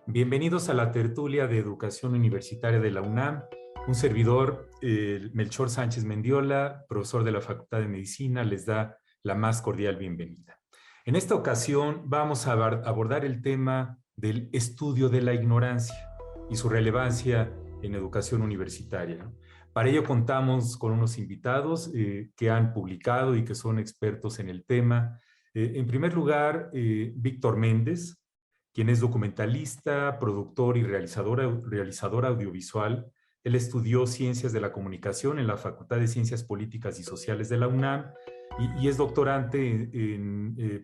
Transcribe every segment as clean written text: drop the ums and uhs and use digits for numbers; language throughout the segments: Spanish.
Bienvenidos a la tertulia de educación universitaria de la UNAM. Un servidor, Melchor Sánchez Mendiola, profesor de la Facultad de Medicina, les da la más cordial bienvenida. En esta ocasión vamos a abordar el tema del estudio de la ignorancia y su relevancia en educación universitaria, ¿no? Para ello contamos con unos invitados que han publicado y que son expertos en el tema. En primer lugar, Víctor Méndez, quien es documentalista, productor y realizador audiovisual. Él estudió Ciencias de la Comunicación en la Facultad de Ciencias Políticas y Sociales de la UNAM y es doctorante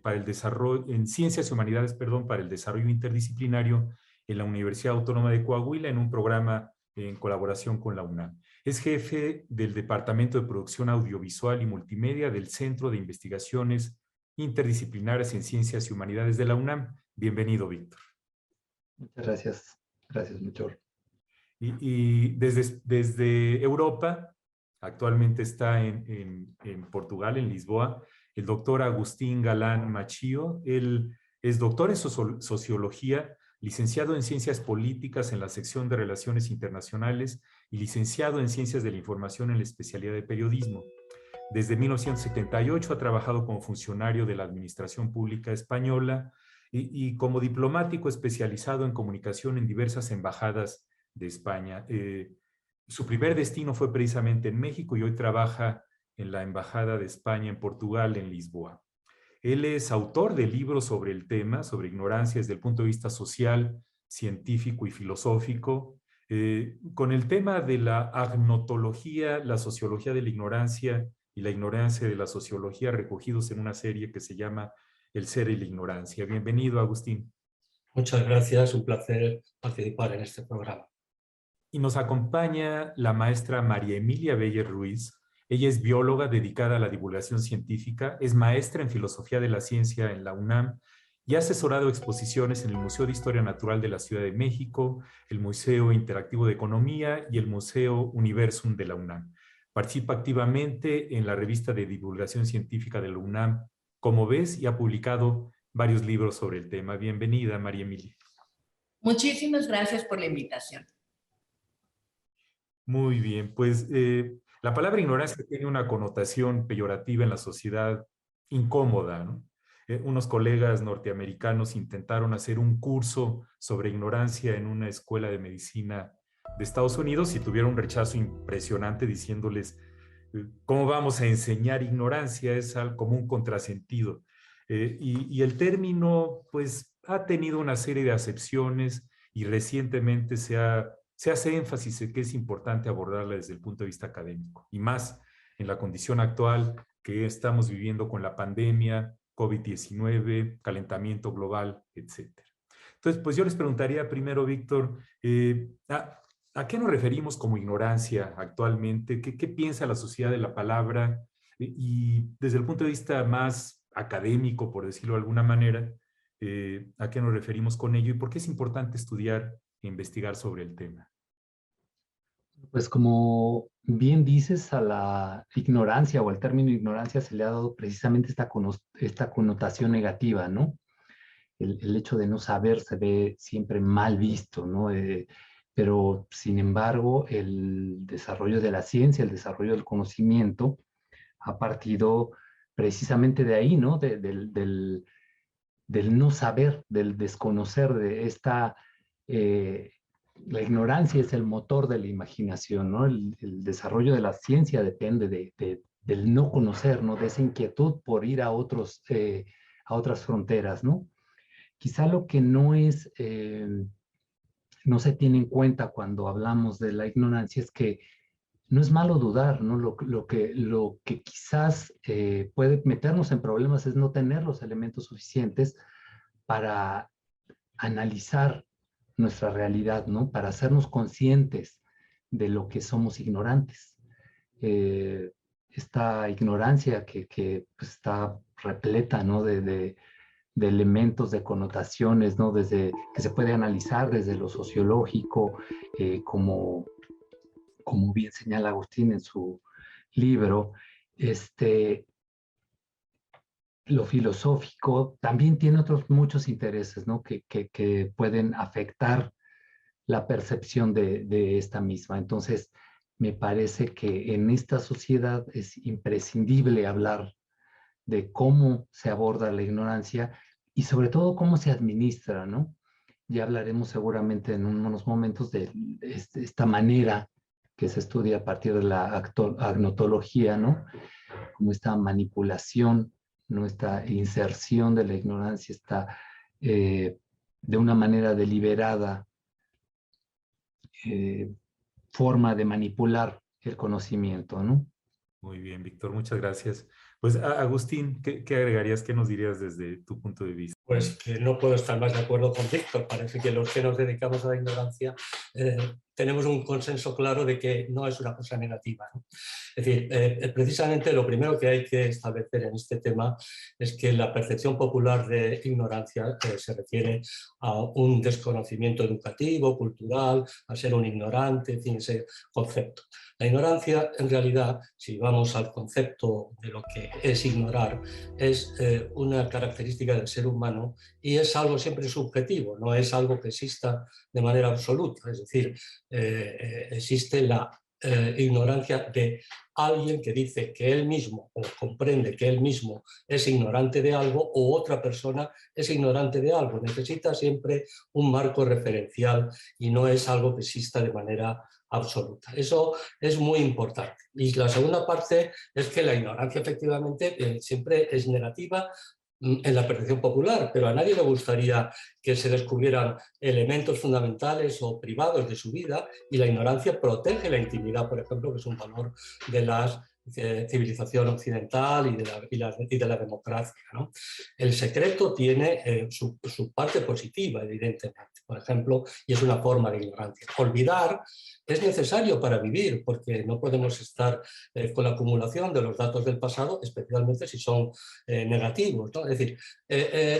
para el desarrollo, en Ciencias y Humanidades, perdón, para el desarrollo interdisciplinario en la Universidad Autónoma de Coahuila en un programa en colaboración con la UNAM. Es jefe del Departamento de Producción Audiovisual y Multimedia del Centro de Investigaciones Interdisciplinarias en Ciencias y Humanidades de la UNAM. Bienvenido, Víctor. Muchas gracias. Gracias, Melchor. Y desde Europa, actualmente está en Portugal, en Lisboa, el doctor Agustín Galán Machío. Él es doctor en sociología, licenciado en ciencias políticas en la sección de relaciones internacionales y licenciado en ciencias de la información en la especialidad de periodismo. Desde 1978 ha trabajado como funcionario de la Administración Pública Española y como diplomático especializado en comunicación en diversas embajadas de España. Su primer destino fue precisamente en México y hoy trabaja en la Embajada de España en Portugal, en Lisboa. Él es autor de libros sobre el tema, sobre ignorancia desde el punto de vista social, científico y filosófico, con el tema de la agnotología, la sociología de la ignorancia y la ignorancia de la sociología, recogidos en una serie que se llama El ser y la ignorancia. Bienvenido, Agustín. Muchas gracias, un placer participar en este programa. Y nos acompaña la maestra María Emilia Beller Ruiz. Ella es bióloga dedicada a la divulgación científica, es maestra en filosofía de la ciencia en la UNAM y ha asesorado exposiciones en el Museo de Historia Natural de la Ciudad de México, el Museo Interactivo de Economía y el Museo Universum de la UNAM. Participa activamente en la revista de divulgación científica de la UNAM, Como ves, y ha publicado varios libros sobre el tema. Bienvenida, María Emilia. Muchísimas gracias por la invitación. Muy bien, pues la palabra ignorancia tiene una connotación peyorativa en la sociedad incómoda, ¿no? Unos colegas norteamericanos intentaron hacer un curso sobre ignorancia en una escuela de medicina de Estados Unidos y tuvieron un rechazo impresionante diciéndoles, ¿cómo vamos a enseñar ignorancia? Es algo como un contrasentido. Y el término, pues, ha tenido una serie de acepciones y recientemente se hace énfasis en que es importante abordarla desde el punto de vista académico, y más en la condición actual que estamos viviendo con la pandemia, COVID-19, calentamiento global, etcétera. Entonces, pues yo les preguntaría primero, Víctor, ¿a qué nos referimos como ignorancia actualmente? ¿Qué piensa la sociedad de la palabra? Y desde el punto de vista más académico, por decirlo de alguna manera, ¿a qué nos referimos con ello? ¿Y por qué es importante estudiar e investigar sobre el tema? Pues como bien dices, a la ignorancia o al término ignorancia se le ha dado precisamente esta connotación negativa, ¿no? El hecho de no saber se ve siempre mal visto, ¿no? Pero sin embargo, el desarrollo de la ciencia, el desarrollo del conocimiento, ha partido precisamente de ahí, ¿no? Del no saber, del desconocer, de esta... la ignorancia es el motor de la imaginación, ¿no? El desarrollo de la ciencia depende del no conocer, ¿no? De esa inquietud por ir a otras fronteras, ¿no? Quizá lo que no se tiene en cuenta cuando hablamos de la ignorancia es que no es malo dudar, ¿no? Lo que quizás puede meternos en problemas es no tener los elementos suficientes para analizar nuestra realidad, ¿no? Para hacernos conscientes de lo que somos ignorantes. Esta ignorancia que pues, está repleta, ¿no? de elementos, de connotaciones, ¿no? Que se puede analizar desde lo sociológico, como bien señala Agustín en su libro, lo filosófico también tiene otros muchos intereses, ¿no? Que pueden afectar la percepción de esta misma. Entonces, me parece que en esta sociedad es imprescindible hablar de cómo se aborda la ignorancia y sobre todo cómo se administra, ¿no? Ya hablaremos seguramente en unos momentos de esta manera que se estudia a partir de la agnotología, ¿no? Como esta manipulación, ¿no? Esta inserción de la ignorancia, esta de una manera deliberada forma de manipular el conocimiento, ¿no? Muy bien, Víctor, muchas gracias. Pues Agustín, ¿qué agregarías, qué nos dirías desde tu punto de vista? Pues que no puedo estar más de acuerdo con Víctor. Parece que los que nos dedicamos a la ignorancia tenemos un consenso claro de que no es una cosa negativa, ¿no? Es decir, precisamente lo primero que hay que establecer en este tema es que la percepción popular de ignorancia se refiere a un desconocimiento educativo, cultural, a ser un ignorante, en fin, ese concepto. La ignorancia, en realidad, si vamos al concepto de lo que es ignorar, es una característica del ser humano y es algo siempre subjetivo, no es algo que exista de manera absoluta. Es decir, existe la ignorancia de alguien que dice que él mismo o comprende que él mismo es ignorante de algo o otra persona es ignorante de algo. Necesita siempre un marco referencial y no es algo que exista de manera absoluta. Eso es muy importante. Y la segunda parte es que la ignorancia efectivamente siempre es negativa en la percepción popular, pero a nadie le gustaría que se descubrieran elementos fundamentales o privados de su vida, y la ignorancia protege la intimidad, por ejemplo, que es un valor de la civilización occidental y de la democracia, ¿no? El secreto tiene su parte positiva, evidentemente, por ejemplo, y es una forma de ignorancia. Olvidar es necesario para vivir, porque no podemos estar con la acumulación de los datos del pasado, especialmente si son negativos, ¿no? Es decir,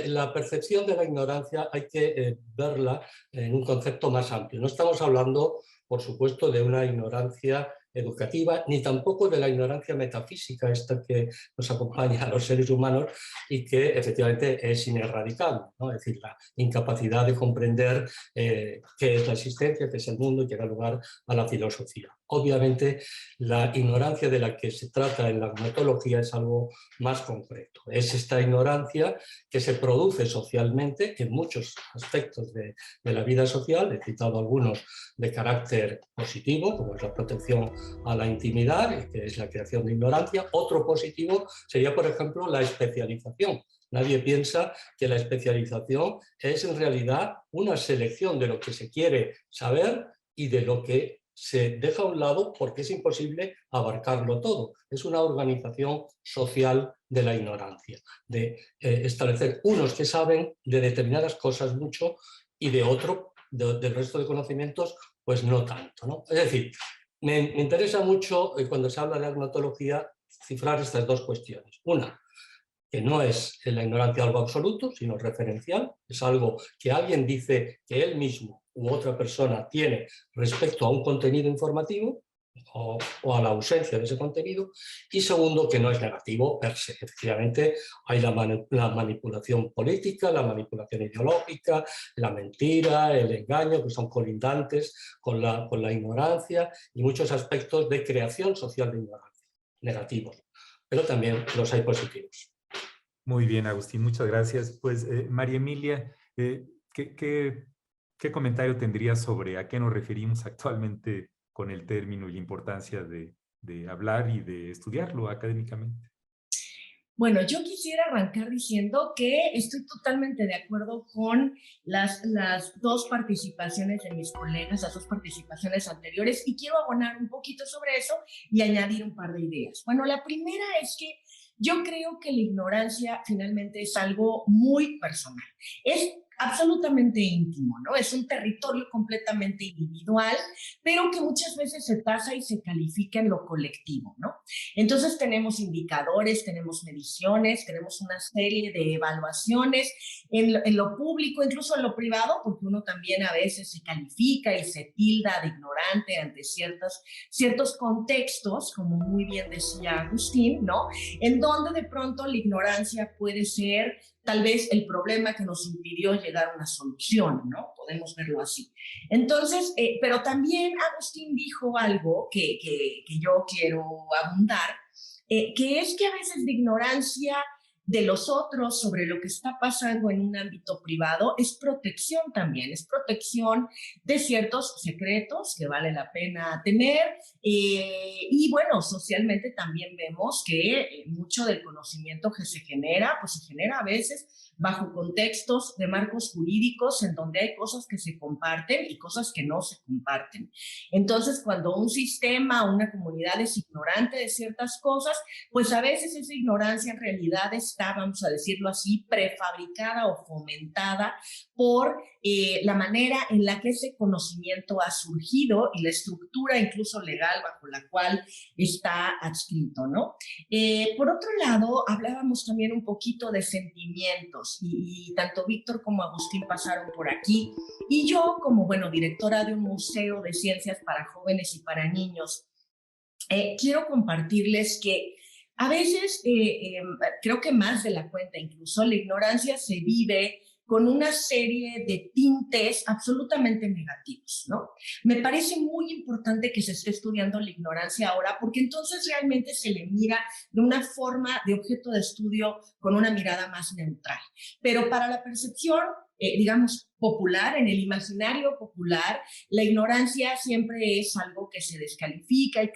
la percepción de la ignorancia hay que verla en un concepto más amplio. No estamos hablando, por supuesto, de una ignorancia educativa, ni tampoco de la ignorancia metafísica, esta que nos acompaña a los seres humanos y que efectivamente es ineradicable, ¿no? Es decir, la incapacidad de comprender qué es la existencia, qué es el mundo y que da lugar a la filosofía. Obviamente, la ignorancia de la que se trata en la agnotología es algo más concreto. Es esta ignorancia que se produce socialmente en muchos aspectos de la vida social. He citado algunos de carácter positivo, como es la protección a la intimidad, que es la creación de ignorancia. Otro positivo sería, por ejemplo, la especialización. Nadie piensa que la especialización es en realidad una selección de lo que se quiere saber y de lo que se deja a un lado porque es imposible abarcarlo todo. Es una organización social de la ignorancia, de establecer unos que saben de determinadas cosas mucho y de otro, del resto de conocimientos, pues no tanto, ¿no? Es decir, me interesa mucho cuando se habla de agnotología cifrar estas dos cuestiones. Una, que no es en la ignorancia algo absoluto, sino referencial, es algo que alguien dice que él mismo u otra persona tiene respecto a un contenido informativo o a la ausencia de ese contenido, y segundo, que no es negativo per se. Efectivamente, hay la manipulación política, la manipulación ideológica, la mentira, el engaño, que son colindantes con la ignorancia, y muchos aspectos de creación social de ignorancia, negativos, pero también los hay positivos. Muy bien, Agustín, muchas gracias. Pues, María Emilia, ¿qué comentario tendrías sobre a qué nos referimos actualmente con el término y la importancia de hablar y de estudiarlo académicamente? Bueno, yo quisiera arrancar diciendo que estoy totalmente de acuerdo con las dos participaciones de mis colegas, las dos participaciones anteriores, y quiero abonar un poquito sobre eso y añadir un par de ideas. Bueno, la primera es que yo creo que la ignorancia finalmente es algo muy personal. Es absolutamente íntimo, ¿no? Es un territorio completamente individual, pero que muchas veces se tasa y se califica en lo colectivo, ¿no? Entonces tenemos indicadores, tenemos mediciones, tenemos una serie de evaluaciones en lo público, incluso en lo privado, porque uno también a veces se califica y se tilda de ignorante ante ciertos contextos, como muy bien decía Agustín, ¿no? En donde de pronto la ignorancia puede ser tal vez el problema que nos impidió llegar a una solución, ¿no? Podemos verlo así. Entonces, pero también Agustín dijo algo que yo quiero abundar, que es que a veces la ignorancia de los otros sobre lo que está pasando en un ámbito privado es protección también, es protección de ciertos secretos que vale la pena tener y bueno, socialmente también vemos que mucho del conocimiento que se genera, pues se genera a veces bajo contextos de marcos jurídicos en donde hay cosas que se comparten y cosas que no se comparten. Entonces, cuando un sistema, una comunidad es ignorante de ciertas cosas, pues a veces esa ignorancia en realidad está, vamos a decirlo así, prefabricada o fomentada por la manera en la que ese conocimiento ha surgido y la estructura incluso legal bajo la cual está adscrito, ¿no? Por otro lado, hablábamos también un poquito de sentimientos y tanto Víctor como Agustín pasaron por aquí y yo como, bueno, directora de un museo de ciencias para jóvenes y para niños, quiero compartirles que a veces, creo que más de la cuenta incluso, la ignorancia se vive con una serie de tintes absolutamente negativos, ¿no? Me parece muy importante que se esté estudiando la ignorancia ahora, porque entonces realmente se le mira de una forma de objeto de estudio con una mirada más neutral. Pero para la percepción, digamos, popular, en el imaginario popular, la ignorancia siempre es algo que se descalifica y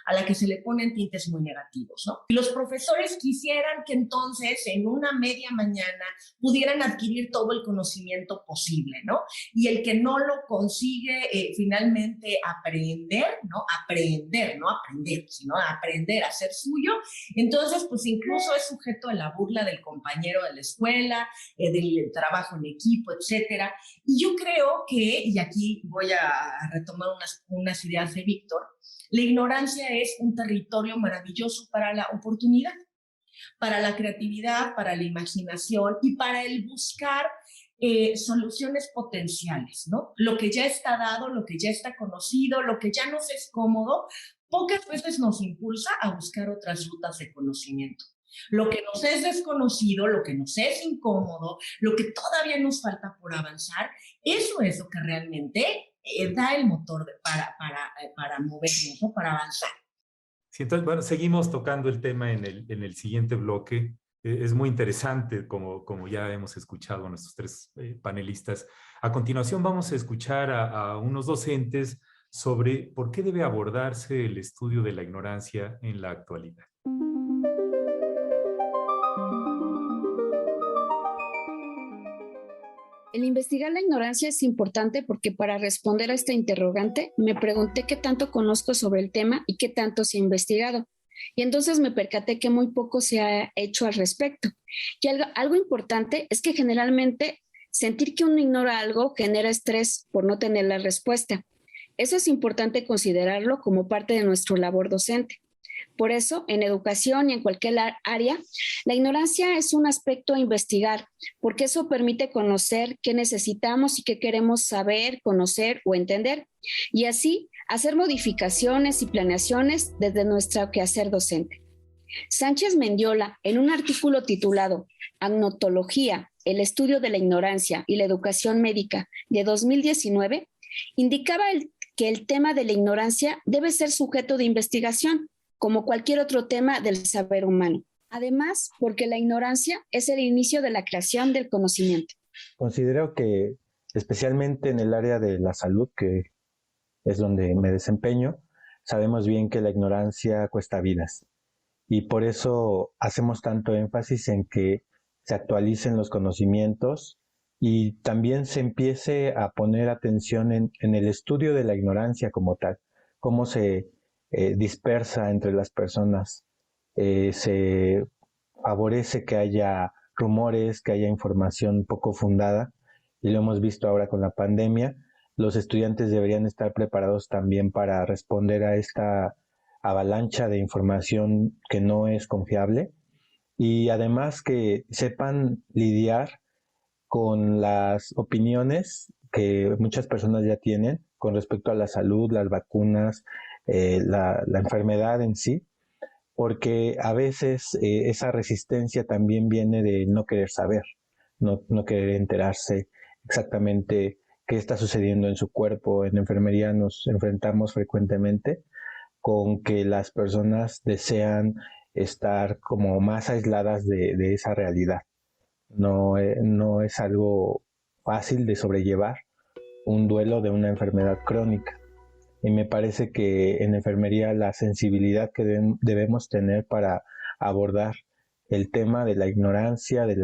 a la que se le ponen tintes muy negativos, ¿no? Y los profesores quisieran que entonces en una media mañana pudieran adquirir todo el conocimiento posible, ¿no? Y el que no lo consigue finalmente aprender, ¿no? Aprender, no aprender, sino aprender a ser suyo, entonces pues incluso es sujeto a la burla del compañero de la escuela, del trabajo en equipo, etcétera. Y yo creo que, y aquí voy a retomar unas ideas de Víctor, la ignorancia es un territorio maravilloso para la oportunidad, para la creatividad, para la imaginación y para el buscar soluciones potenciales, ¿no? Lo que ya está dado, lo que ya está conocido, lo que ya nos es cómodo, pocas veces nos impulsa a buscar otras rutas de conocimiento. Lo que nos es desconocido, lo que nos es incómodo, lo que todavía nos falta por avanzar, eso es lo que realmente da el motor para movernos, ¿no? Para avanzar. Sí, entonces, bueno, seguimos tocando el tema en el siguiente bloque. Es muy interesante, como ya hemos escuchado a nuestros tres panelistas. A continuación vamos a escuchar a unos docentes sobre por qué debe abordarse el estudio de la ignorancia en la actualidad. El investigar la ignorancia es importante porque para responder a esta interrogante me pregunté qué tanto conozco sobre el tema y qué tanto se ha investigado. Y entonces me percaté que muy poco se ha hecho al respecto. Y algo importante es que generalmente sentir que uno ignora algo genera estrés por no tener la respuesta. Eso es importante considerarlo como parte de nuestra labor docente. Por eso, en educación y en cualquier área, la ignorancia es un aspecto a investigar, porque eso permite conocer qué necesitamos y qué queremos saber, conocer o entender, y así hacer modificaciones y planeaciones desde nuestro quehacer docente. Sánchez Mendiola, en un artículo titulado Agnotología, el estudio de la ignorancia y la educación médica de 2019, indicaba que el tema de la ignorancia debe ser sujeto de investigación, como cualquier otro tema del saber humano. Además, porque la ignorancia es el inicio de la creación del conocimiento. Considero que, especialmente en el área de la salud, que es donde me desempeño, sabemos bien que la ignorancia cuesta vidas. Y por eso hacemos tanto énfasis en que se actualicen los conocimientos y también se empiece a poner atención en el estudio de la ignorancia como tal, cómo se dispersa entre las personas, se favorece que haya rumores, que haya información poco fundada y lo hemos visto ahora con la pandemia, los estudiantes deberían estar preparados también para responder a esta avalancha de información que no es confiable, y además que sepan lidiar con las opiniones que muchas personas ya tienen con respecto a la salud, las vacunas, la enfermedad en sí, porque a veces esa resistencia también viene de no querer saber, no querer enterarse exactamente qué está sucediendo en su cuerpo. En enfermería nos enfrentamos frecuentemente con que las personas desean estar como más aisladas de esa realidad. No es algo fácil de sobrellevar un duelo de una enfermedad crónica. Y me parece que en enfermería la sensibilidad que debemos tener para abordar el tema de la ignorancia, de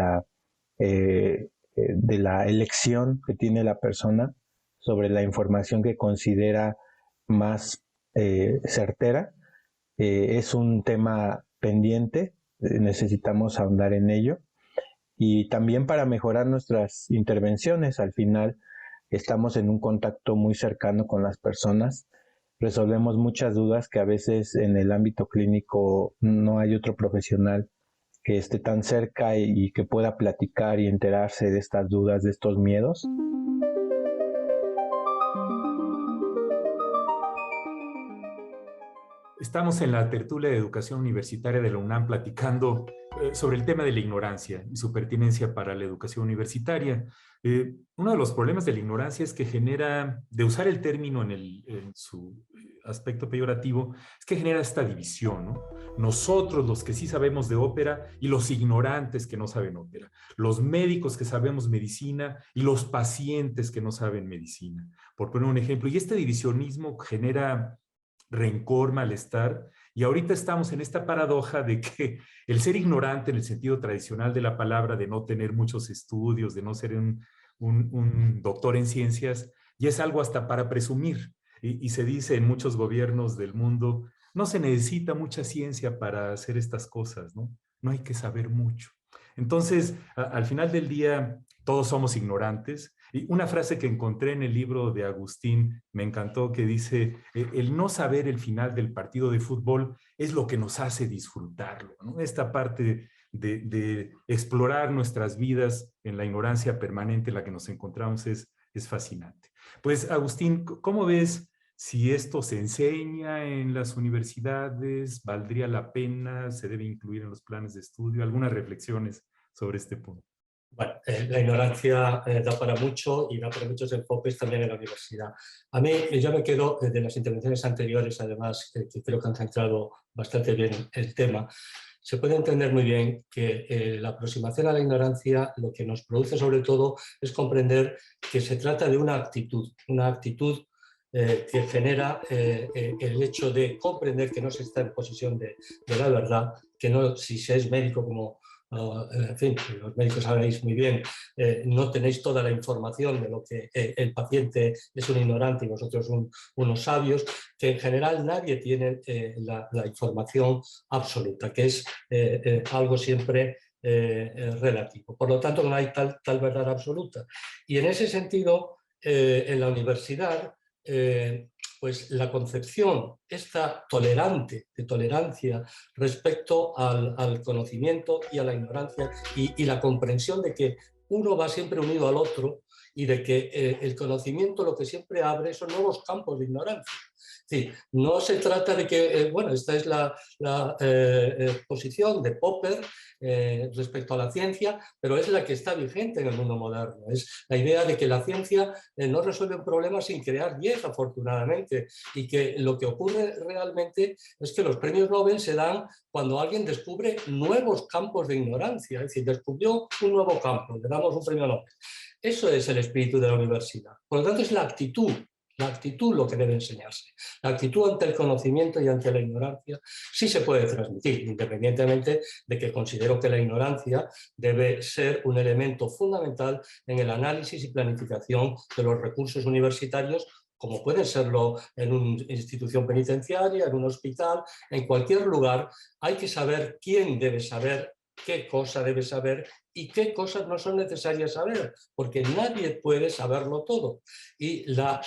la elección que tiene la persona sobre la información que considera más certera, es un tema pendiente, necesitamos ahondar en ello. Y también para mejorar nuestras intervenciones, al final estamos en un contacto muy cercano con las personas, resolvemos muchas dudas que a veces en el ámbito clínico no hay otro profesional que esté tan cerca y que pueda platicar y enterarse de estas dudas, de estos miedos. Estamos en la tertulia de educación universitaria de la UNAM platicando sobre el tema de la ignorancia y su pertinencia para la educación universitaria. Uno de los problemas de la ignorancia es que genera, de usar el término en su aspecto peyorativo, es que genera esta división, ¿no? Nosotros, los que sí sabemos de ópera, y los ignorantes que no saben ópera. Los médicos que sabemos medicina y los pacientes que no saben medicina. Por poner un ejemplo. Y este divisionismo genera rencor, malestar, y ahorita estamos en esta paradoja de que el ser ignorante en el sentido tradicional de la palabra, de no tener muchos estudios, de no ser un doctor en ciencias, ya es algo hasta para presumir, y se dice en muchos gobiernos del mundo, no se necesita mucha ciencia para hacer estas cosas, ¿no? No hay que saber mucho. Entonces, al final del día, todos somos ignorantes. Y una frase que encontré en el libro de Agustín me encantó, que dice, el no saber el final del partido de fútbol es lo que nos hace disfrutarlo, ¿no? Esta parte de explorar nuestras vidas en la ignorancia permanente en la que nos encontramos es fascinante. Pues, Agustín, ¿cómo ves si esto se enseña en las universidades? ¿Valdría la pena? ¿Se debe incluir en los planes de estudio? ¿Algunas reflexiones sobre este punto? Bueno, la ignorancia da para mucho y da para muchos enfoques también en la universidad. A mí, yo me quedo de las intervenciones anteriores, además, que creo que han centrado bastante bien el tema. Se puede entender muy bien que la aproximación a la ignorancia lo que nos produce sobre todo es comprender que se trata de una actitud que genera el hecho de comprender que no se está en posesión de la verdad, que no, si se es médico como... en fin, los médicos sabéis muy bien, no tenéis toda la información de lo que el paciente es un ignorante y vosotros unos sabios, que en general nadie tiene la información absoluta, que es algo siempre relativo. Por lo tanto, no hay tal verdad absoluta. Y en ese sentido, en la universidad, pues la concepción esta tolerante, de tolerancia respecto al conocimiento y a la ignorancia y la comprensión de que uno va siempre unido al otro y de que el conocimiento lo que siempre abre son nuevos campos de ignorancia. Sí, no se trata de que, bueno, esta es la posición de Popper respecto a la ciencia, pero es la que está vigente en el mundo moderno. Es la idea de que la ciencia no resuelve un problema sin crear 10, afortunadamente, y que lo que ocurre realmente es que los premios Nobel se dan cuando alguien descubre nuevos campos de ignorancia, es decir, descubrió un nuevo campo, le damos un premio Nobel. Eso es el espíritu de la universidad. Por lo tanto, es la actitud lo que debe enseñarse. La actitud ante el conocimiento y ante la ignorancia sí se puede transmitir, independientemente de que considero que la ignorancia debe ser un elemento fundamental en el análisis y planificación de los recursos universitarios, como puede serlo en una institución penitenciaria, en un hospital, en cualquier lugar. Hay que saber quién debe saber qué cosa debe saber y qué cosas no son necesarias saber, porque nadie puede saberlo todo. Y la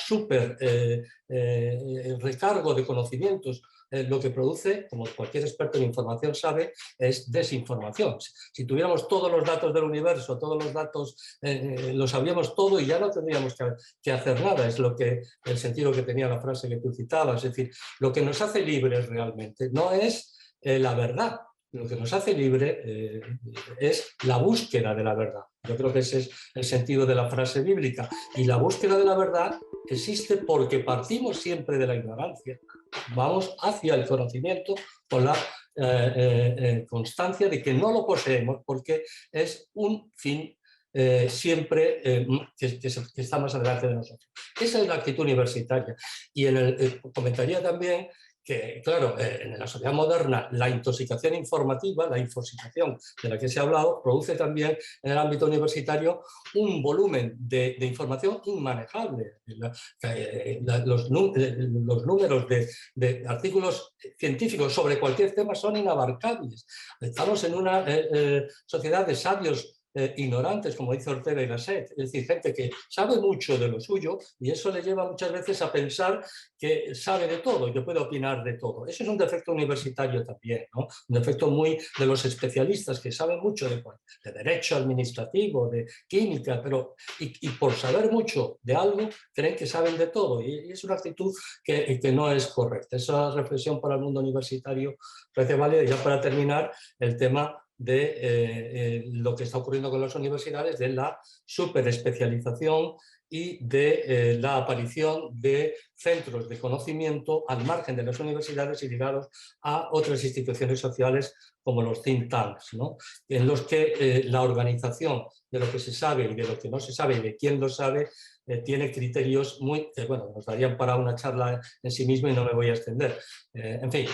recargo de conocimientos lo que produce, como cualquier experto en información sabe, es desinformación. Si tuviéramos todos los datos del universo, todos los datos, lo sabríamos todo y ya no tendríamos que hacer nada. Es el sentido que tenía la frase que tú citabas. Es decir, lo que nos hace libres realmente no es la verdad. Lo que nos hace libre es la búsqueda de la verdad. Yo creo que ese es el sentido de la frase bíblica. Y la búsqueda de la verdad existe porque partimos siempre de la ignorancia. Vamos hacia el conocimiento con la constancia de que no lo poseemos, porque es un fin siempre que está más adelante de nosotros. Esa es la actitud universitaria. Y comentaría también que, claro, en la sociedad moderna la intoxicación informativa, la infosicación de la que se ha hablado, produce también en el ámbito universitario un volumen de información inmanejable. Los números de artículos científicos sobre cualquier tema son inabarcables. Estamos en una sociedad de sabios ignorantes, como dice Ortega y Gasset, es decir, gente que sabe mucho de lo suyo y eso le lleva muchas veces a pensar que sabe de todo y que puede opinar de todo. Eso es un defecto universitario también, ¿no? Un defecto muy de los especialistas que saben mucho de derecho administrativo, de química, y por saber mucho de algo creen que saben de todo y es una actitud que no es correcta. Esa reflexión para el mundo universitario parece válida. Y ya para terminar, el tema de lo que está ocurriendo con las universidades, de la superespecialización y de la aparición de centros de conocimiento al margen de las universidades y ligados a otras instituciones sociales como los think tanks, ¿no? En los que la organización de lo que se sabe y de lo que no se sabe y de quién lo sabe tiene criterios bueno, nos darían para una charla en sí mismo y no me voy a extender. En fin,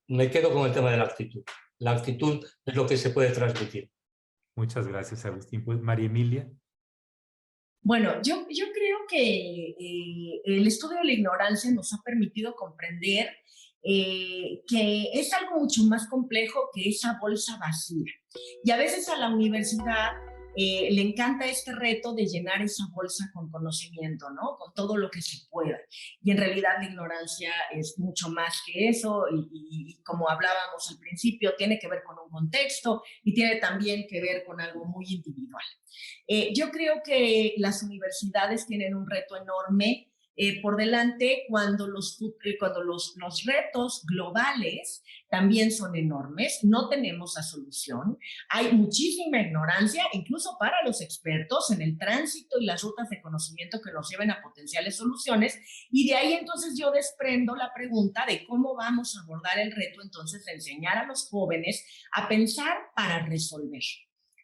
me quedo con el tema de la actitud. La actitud es lo que se puede transmitir. Muchas gracias, Agustín. Pues, María Emilia. Bueno, yo creo que el estudio de la ignorancia nos ha permitido comprender que es algo mucho más complejo que esa bolsa vacía. Y a veces a la universidad le encanta este reto de llenar esa bolsa con conocimiento, ¿no? Con todo lo que se pueda. Y en realidad la ignorancia es mucho más que eso y como hablábamos al principio, tiene que ver con un contexto y tiene también que ver con algo muy individual. Yo creo que las universidades tienen un reto enorme por delante cuando los retos globales también son enormes. No tenemos la solución. Hay muchísima ignorancia, incluso para los expertos, en el tránsito y las rutas de conocimiento que nos lleven a potenciales soluciones. Y de ahí entonces yo desprendo la pregunta de cómo vamos a abordar el reto entonces de enseñar a los jóvenes a pensar para resolver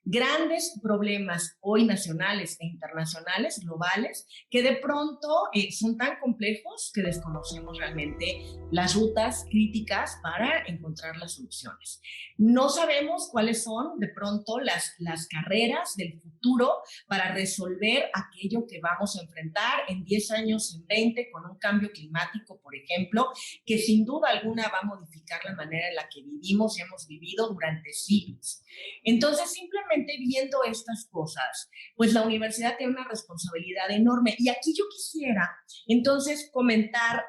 grandes problemas hoy nacionales e internacionales, globales, que de pronto son tan complejos que desconocemos realmente las rutas críticas para encontrar las soluciones. No sabemos cuáles son de pronto las carreras del futuro para resolver aquello que vamos a enfrentar en 10 años, en 20, con un cambio climático, por ejemplo, que sin duda alguna va a modificar la manera en la que vivimos y hemos vivido durante siglos. Entonces, simplemente viendo estas cosas, pues la universidad tiene una responsabilidad enorme. Y aquí yo quisiera entonces comentar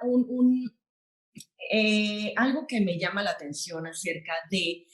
algo que me llama la atención acerca de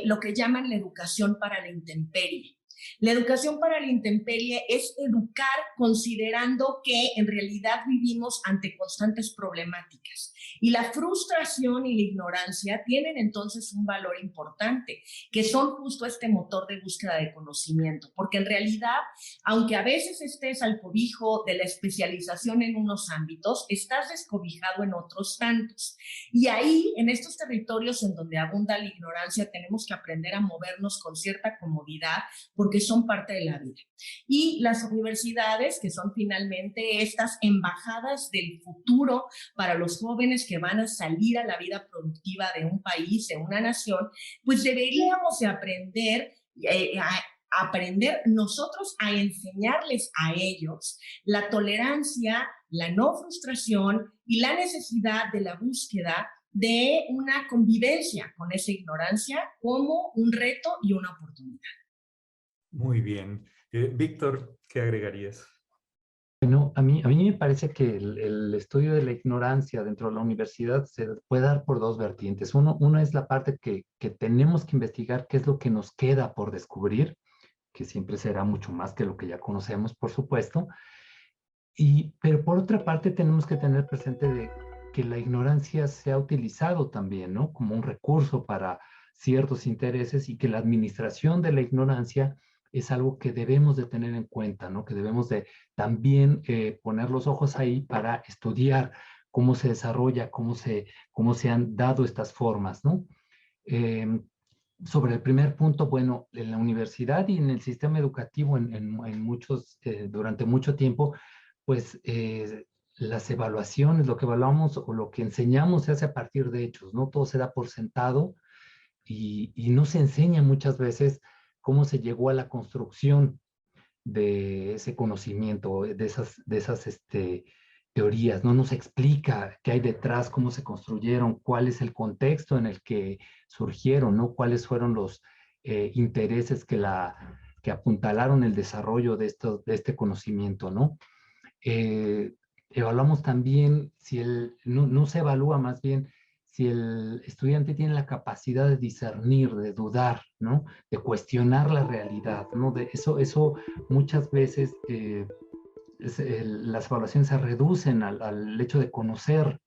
lo que llaman la educación para la intemperie. La educación para la intemperie es educar considerando que en realidad vivimos ante constantes problemáticas y la frustración y la ignorancia tienen entonces un valor importante, que son justo este motor de búsqueda de conocimiento, porque en realidad, aunque a veces estés al cobijo de la especialización en unos ámbitos, estás descobijado en otros tantos. Y ahí, en estos territorios en donde abunda la ignorancia, tenemos que aprender a movernos con cierta comodidad, porque son parte de la vida. Y las universidades, que son finalmente estas embajadas del futuro para los jóvenes que van a salir a la vida productiva de un país, de una nación, pues deberíamos de aprender nosotros a enseñarles a ellos la tolerancia, la no frustración y la necesidad de la búsqueda de una convivencia con esa ignorancia como un reto y una oportunidad. Muy bien. Víctor, ¿qué agregarías? Bueno, a mí me parece que el estudio de la ignorancia dentro de la universidad se puede dar por dos vertientes. Uno es la parte que tenemos que investigar qué es lo que nos queda por descubrir, que siempre será mucho más que lo que ya conocemos, por supuesto. Pero por otra parte tenemos que tener presente de que la ignorancia se ha utilizado también, ¿no? Como un recurso para ciertos intereses y que la administración de la ignorancia es algo que debemos de tener en cuenta, ¿no? Que debemos de también poner los ojos ahí para estudiar cómo se desarrolla, cómo se han dado estas formas, ¿no? Eh, Sobre el primer punto, bueno, en la universidad y en el sistema educativo en muchos, durante mucho tiempo, pues las evaluaciones, lo que evaluamos o lo que enseñamos se hace a partir de hechos, ¿no? Todo se da por sentado y no se enseña muchas veces cómo se llegó a la construcción de ese conocimiento, de esas teorías, no nos explica qué hay detrás, cómo se construyeron, cuál es el contexto en el que surgieron, ¿no? Cuáles fueron los intereses que apuntalaron el desarrollo de este conocimiento, ¿no? Eh, Evaluamos también si no se evalúa más bien si el estudiante tiene la capacidad de discernir, de dudar, ¿no? De cuestionar la realidad, ¿no? De eso muchas veces las evaluaciones se reducen al hecho de conocer,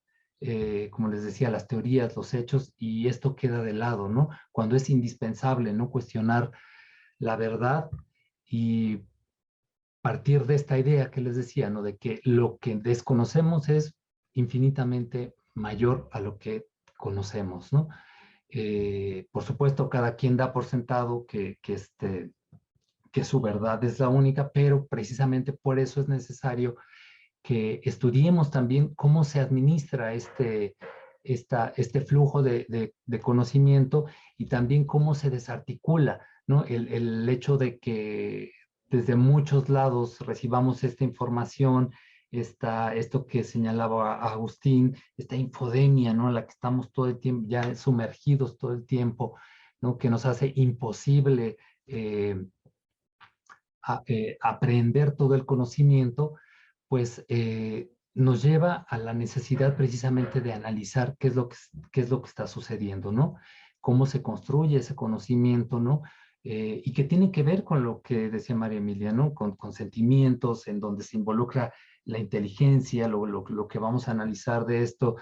como les decía, las teorías, los hechos, y esto queda de lado, ¿no? Cuando es indispensable, ¿no? Cuestionar la verdad y partir de esta idea que les decía, ¿no? De que lo que desconocemos es infinitamente mayor a lo que conocemos, ¿no? Por supuesto, cada quien da por sentado que su verdad es la única, pero precisamente por eso es necesario que estudiemos también cómo se administra este flujo de conocimiento y también cómo se desarticula, ¿no? El hecho de que desde muchos lados recibamos esta información, esto que señalaba Agustín, esta infodemia, ¿no? En la que estamos todo el tiempo, ya sumergidos todo el tiempo, ¿no? Que nos hace imposible aprender todo el conocimiento, pues nos lleva a la necesidad precisamente de analizar qué es lo que está sucediendo, ¿no? Cómo se construye ese conocimiento, ¿no? Y que tiene que ver con lo que decía María Emilia, ¿no? Con sentimientos en donde se involucra la inteligencia, lo que vamos a analizar de esto,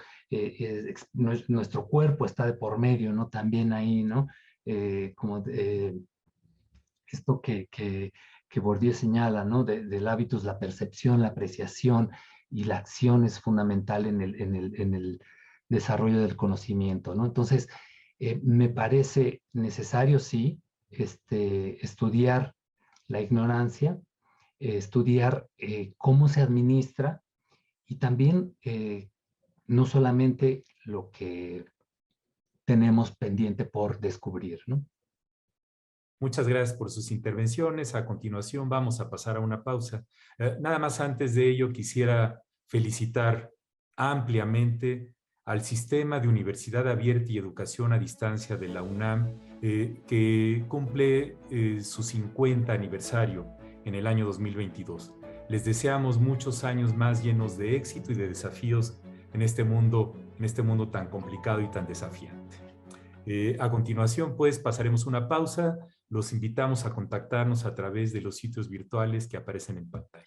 nuestro cuerpo está de por medio, ¿no? También ahí, ¿no? Esto que Bourdieu señala, ¿no? Del hábitus, la percepción, la apreciación y la acción es fundamental en el desarrollo del conocimiento, ¿no? Entonces, me parece necesario, sí, estudiar la ignorancia, estudiar cómo se administra y también no solamente lo que tenemos pendiente por descubrir, ¿no? Muchas gracias por sus intervenciones. A continuación vamos a pasar a una pausa. Nada más antes de ello quisiera felicitar ampliamente al Sistema de Universidad Abierta y Educación a Distancia de la UNAM, que cumple su 50 aniversario en el año 2022. Les deseamos muchos años más llenos de éxito y de desafíos en este mundo tan complicado y tan desafiante. A continuación, pues, pasaremos una pausa. Los invitamos a contactarnos a través de los sitios virtuales que aparecen en pantalla.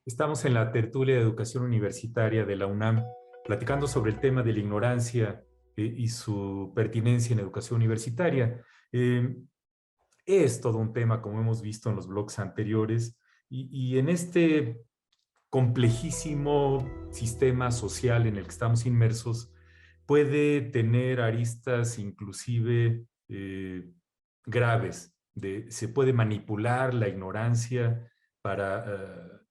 Estamos en la tertulia de educación universitaria de la UNAM, platicando sobre el tema de la ignorancia y su pertinencia en educación universitaria. Es todo un tema, como hemos visto en los blogs anteriores, y en este complejísimo sistema social en el que estamos inmersos, puede tener aristas inclusive graves. Se puede manipular la ignorancia para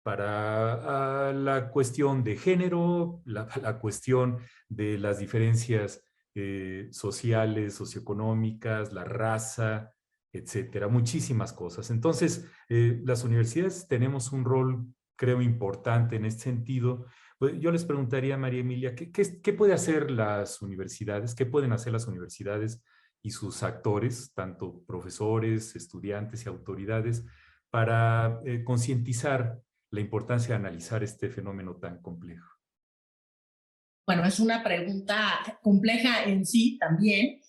la cuestión de género, la cuestión de las diferencias sociales, socioeconómicas, la raza, etcétera, muchísimas cosas. Entonces, las universidades tenemos un rol, creo, importante en este sentido. Pues yo les preguntaría a María Emilia, ¿qué puede hacer las universidades? ¿Qué pueden hacer las universidades y sus actores, tanto profesores, estudiantes y autoridades, para concientizar la importancia de analizar este fenómeno tan complejo? Bueno, es una pregunta compleja en sí también.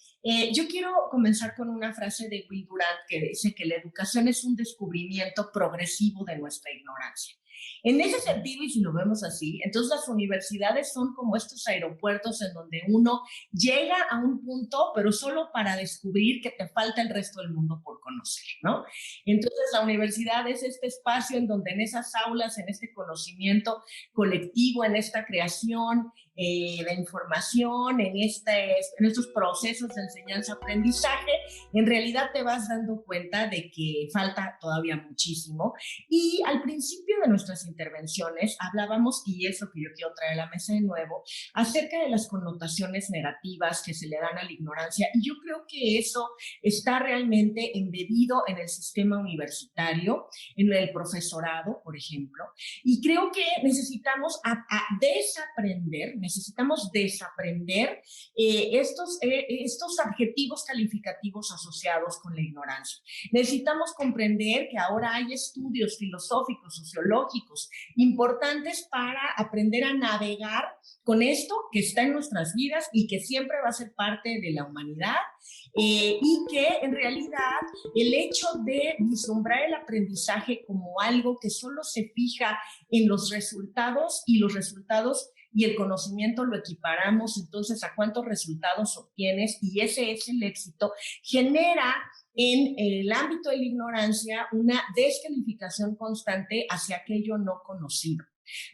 Yo quiero comenzar con una frase de Will Durant que dice que la educación es un descubrimiento progresivo de nuestra ignorancia. En ese sentido, y si lo vemos así, entonces las universidades son como estos aeropuertos en donde uno llega a un punto, pero solo para descubrir que te falta el resto del mundo por conocer, ¿no? Entonces la universidad es este espacio en donde en esas aulas, en este conocimiento colectivo, en esta creación de información, en estos procesos de enseñanza-aprendizaje, en realidad te vas dando cuenta de que falta todavía muchísimo. Y al principio de nuestras intervenciones hablábamos, y eso que yo quiero traer a la mesa de nuevo, acerca de las connotaciones negativas que se le dan a la ignorancia, y yo creo que eso está realmente embebido en el sistema universitario, en el profesorado, por ejemplo, y creo que necesitamos desaprender estos adjetivos calificativos asociados con la ignorancia. Necesitamos comprender que ahora hay estudios filosóficos, sociológicos, importantes para aprender a navegar con esto que está en nuestras vidas y que siempre va a ser parte de la humanidad, y que en realidad el hecho de vislumbrar el aprendizaje como algo que solo se fija en los resultados y el conocimiento lo equiparamos entonces a cuántos resultados obtienes y ese es el éxito, genera en el ámbito de la ignorancia una descalificación constante hacia aquello no conocido.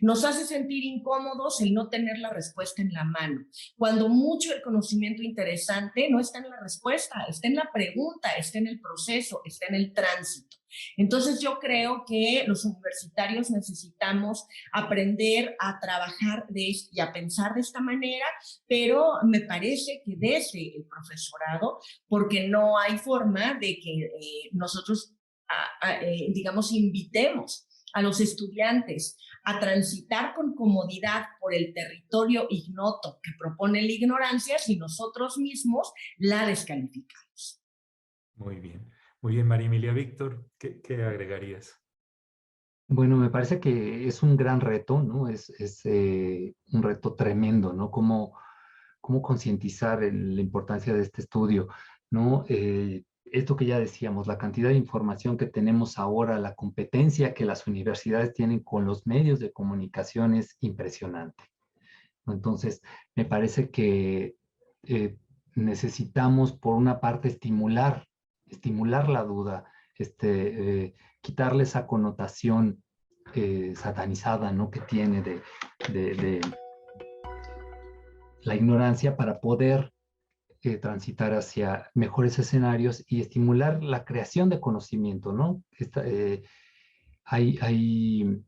Nos hace sentir incómodos el no tener la respuesta en la mano, cuando mucho el conocimiento interesante no está en la respuesta, está en la pregunta, está en el proceso, está en el tránsito. Entonces yo creo que los universitarios necesitamos aprender a trabajar y a pensar de esta manera, pero me parece que desde el profesorado, porque no hay forma de que nosotros, digamos, invitemos a los estudiantes a transitar con comodidad por el territorio ignoto que propone la ignorancia si nosotros mismos la descalificamos. Muy bien, María Emilia. Víctor, ¿qué agregarías? Bueno, me parece que es un gran reto, ¿no? Es un reto tremendo, ¿no? Cómo concientizar la importancia de este estudio, ¿no? Esto que ya decíamos, la cantidad de información que tenemos ahora, la competencia que las universidades tienen con los medios de comunicación es impresionante. Entonces, me parece que necesitamos, por una parte, estimular la duda, quitarle esa connotación satanizada, ¿no? Que tiene de la ignorancia para poder transitar hacia mejores escenarios y estimular la creación de conocimiento, ¿no? Hay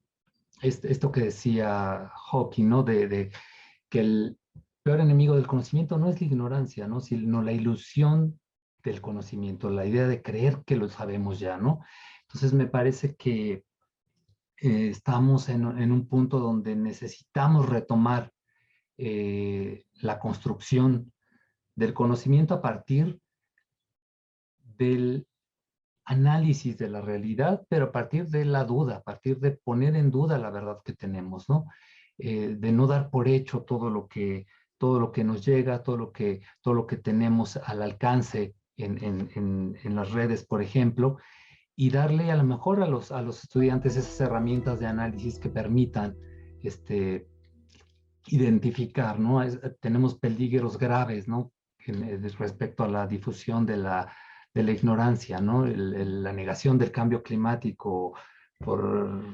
esto que decía Hawking, ¿no? De que el peor enemigo del conocimiento no es la ignorancia, ¿no? Sino la ilusión del conocimiento, la idea de creer que lo sabemos ya, ¿no? Entonces me parece que estamos en un punto donde necesitamos retomar la construcción del conocimiento a partir del análisis de la realidad, pero a partir de la duda, a partir de poner en duda la verdad que tenemos, ¿no? De no dar por hecho todo lo que nos llega, todo lo que tenemos al alcance en las redes, por ejemplo, y darle a lo mejor a los estudiantes esas herramientas de análisis que permitan identificar, ¿no? Tenemos peligros graves, ¿no? Respecto a la difusión de la ignorancia, ¿no? La negación del cambio climático por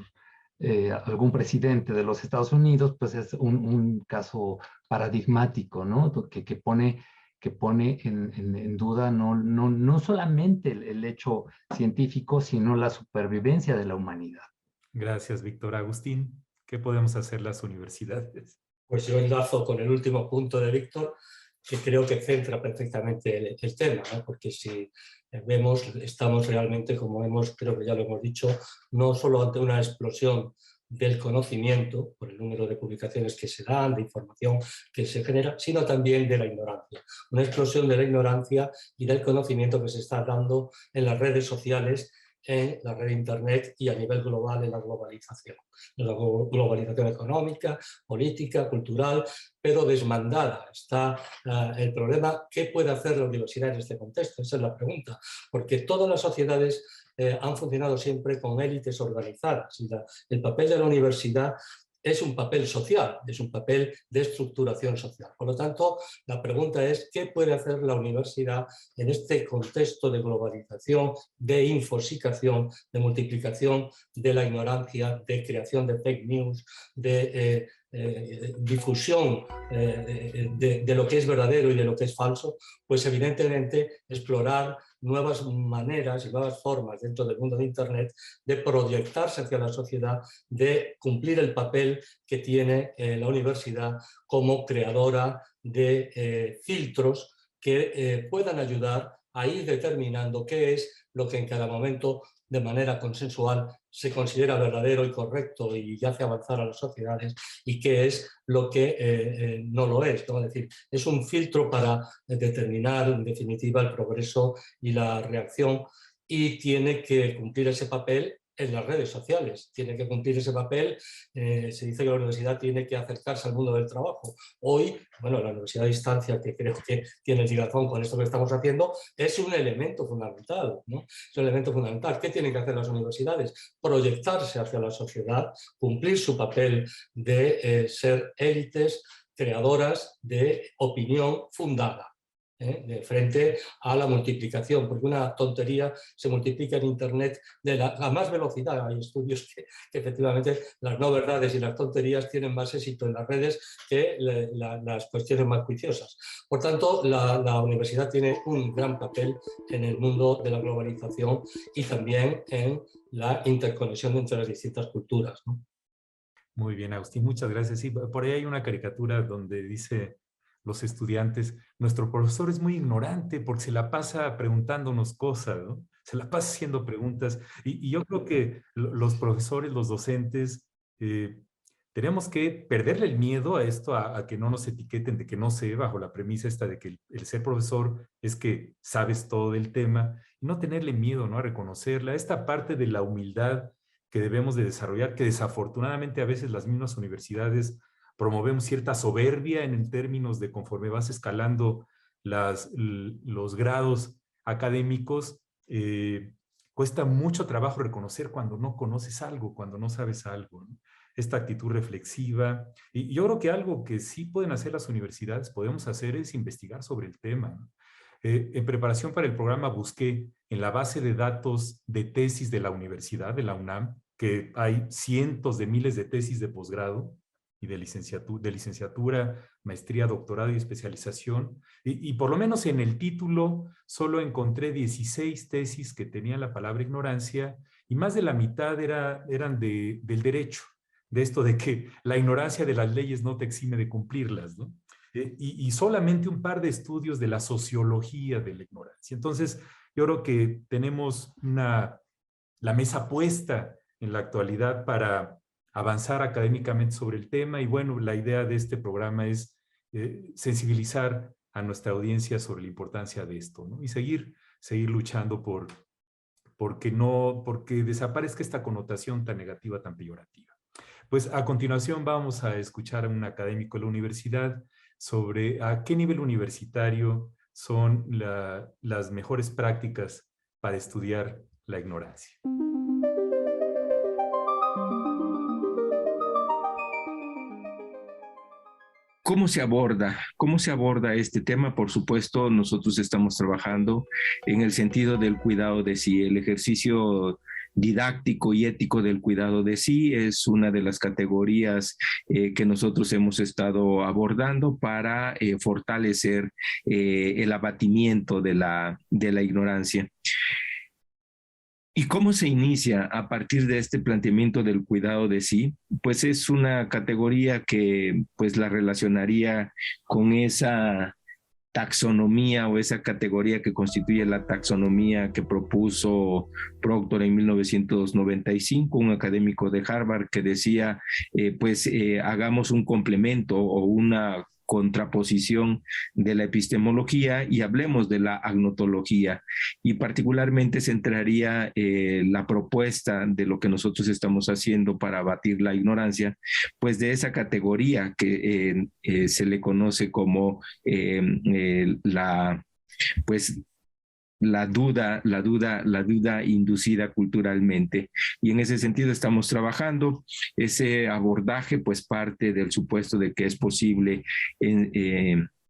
algún presidente de los Estados Unidos, pues es un caso paradigmático, ¿no? Que pone en duda no solamente el hecho científico, sino la supervivencia de la humanidad. Gracias, Víctor. Agustín, ¿qué podemos hacer las universidades? Pues yo enlazo con el último punto de Víctor. que creo que centra perfectamente el tema, ¿no? Porque si vemos, estamos realmente, creo que ya lo hemos dicho, no solo ante una explosión del conocimiento, por el número de publicaciones que se dan, de información que se genera, sino también de la ignorancia. Una explosión de la ignorancia y del conocimiento que se está dando en las redes sociales, en la red de Internet y a nivel global en la globalización económica, política, cultural, pero desmandada. Está el problema, ¿qué puede hacer la universidad en este contexto? Esa es la pregunta, porque todas las sociedades han funcionado siempre con élites organizadas y el papel de la universidad es un papel social, es un papel de estructuración social. Por lo tanto, la pregunta es, ¿qué puede hacer la universidad en este contexto de globalización, de infosicación, de multiplicación de la ignorancia, de creación de fake news, de difusión de lo que es verdadero y de lo que es falso? Pues evidentemente explorar nuevas maneras y nuevas formas dentro del mundo de Internet de proyectarse hacia la sociedad, de cumplir el papel que tiene la universidad como creadora de filtros que puedan ayudar a ir determinando qué es lo que en cada momento de manera consensual se considera verdadero y correcto y hace avanzar a las sociedades, y qué es lo que no lo es, ¿no? Es decir, es un filtro para determinar en definitiva el progreso y la reacción, y tiene que cumplir ese papel en las redes sociales, tiene que cumplir ese papel. Se dice que la universidad tiene que acercarse al mundo del trabajo. Hoy, bueno, la universidad a distancia, que creo que tiene ligazón con esto que estamos haciendo, es un elemento fundamental, ¿no? Es un elemento fundamental. ¿Qué tienen que hacer las universidades? Proyectarse hacia la sociedad, cumplir su papel de ser élites creadoras de opinión fundada, de frente a la multiplicación, porque una tontería se multiplica en Internet a más velocidad. Hay estudios que efectivamente las no verdades y las tonterías tienen más éxito en las redes que las cuestiones más juiciosas. Por tanto, la universidad tiene un gran papel en el mundo de la globalización y también en la interconexión entre las distintas culturas, ¿no? Muy bien, Agustín, muchas gracias. Sí, por ahí hay una caricatura donde dice los estudiantes, nuestro profesor es muy ignorante porque se la pasa preguntándonos cosas, ¿no? Se la pasa haciendo preguntas. Y yo creo que los profesores, los docentes, tenemos que perderle el miedo a esto, a que no nos etiqueten de que no sé, bajo la premisa esta de que el ser profesor es que sabes todo del tema, y no tenerle miedo, ¿no? A reconocerla. Esta parte de la humildad que debemos de desarrollar, que desafortunadamente a veces las mismas universidades promovemos cierta soberbia en términos de conforme vas escalando los grados académicos, cuesta mucho trabajo reconocer cuando no conoces algo, cuando no sabes algo, ¿no? Esta actitud reflexiva. Y yo creo que algo que sí pueden hacer las universidades, podemos hacer, es investigar sobre el tema, ¿no? En preparación para el programa busqué en la base de datos de tesis de la universidad, de la UNAM, que hay cientos de miles de tesis de posgrado y de licenciatura, maestría, doctorado y especialización. Y por lo menos en el título solo encontré 16 tesis que tenían la palabra ignorancia, y más de la mitad eran del derecho, de esto de que la ignorancia de las leyes no te exime de cumplirlas, ¿no? Y solamente un par de estudios de la sociología de la ignorancia. Entonces, yo creo que tenemos la mesa puesta en la actualidad para avanzar académicamente sobre el tema, y bueno, la idea de este programa es sensibilizar a nuestra audiencia sobre la importancia de esto, ¿no? Y seguir luchando porque desaparezca esta connotación tan negativa, tan peyorativa. Pues a continuación vamos a escuchar a un académico de la universidad sobre a qué nivel universitario son las mejores prácticas para estudiar la ignorancia. ¿Cómo se aborda? ¿Cómo se aborda este tema? Por supuesto, nosotros estamos trabajando en el sentido del cuidado de sí. El ejercicio didáctico y ético del cuidado de sí es una de las categorías que nosotros hemos estado abordando para fortalecer el abatimiento de la ignorancia. ¿Y cómo se inicia a partir de este planteamiento del cuidado de sí? Pues es una categoría que pues la relacionaría con esa taxonomía o esa categoría que constituye la taxonomía que propuso Proctor en 1995, un académico de Harvard que decía, hagamos un complemento o una contraposición de la epistemología y hablemos de la agnotología, y particularmente centraría la propuesta de lo que nosotros estamos haciendo para abatir la ignorancia, pues de esa categoría que se le conoce como la duda inducida culturalmente. Y en ese sentido estamos trabajando. Ese abordaje pues parte del supuesto de que es posible